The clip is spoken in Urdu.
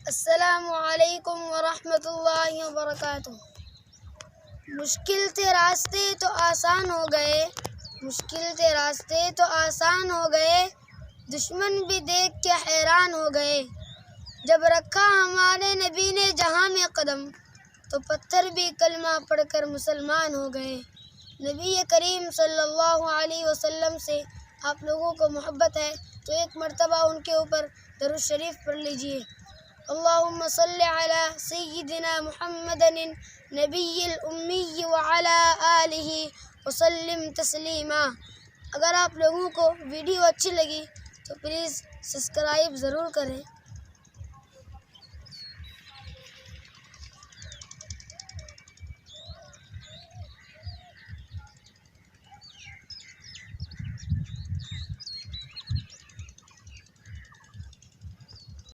السلام علیکم ورحمۃ اللہ وبرکاتہ۔ مشکل تھے راستے تو آسان ہو گئے، مشکل تھے راستے تو آسان ہو گئے، دشمن بھی دیکھ کے حیران ہو گئے۔ جب رکھا ہمارے نبی نے جہاں میں قدم، تو پتھر بھی کلمہ پڑھ کر مسلمان ہو گئے۔ نبی کریم صلی اللہ علیہ وسلم سے آپ لوگوں کو محبت ہے تو ایک مرتبہ ان کے اوپر درود شریف پڑھ لیجئے۔ اللہم صلی علی سیدنا محمد نبی الامی وعلی آلہ وسلم تسلیما۔ اگر آپ لوگوں کو ویڈیو اچھی لگی تو پلیز سبسکرائب ضرور کریں۔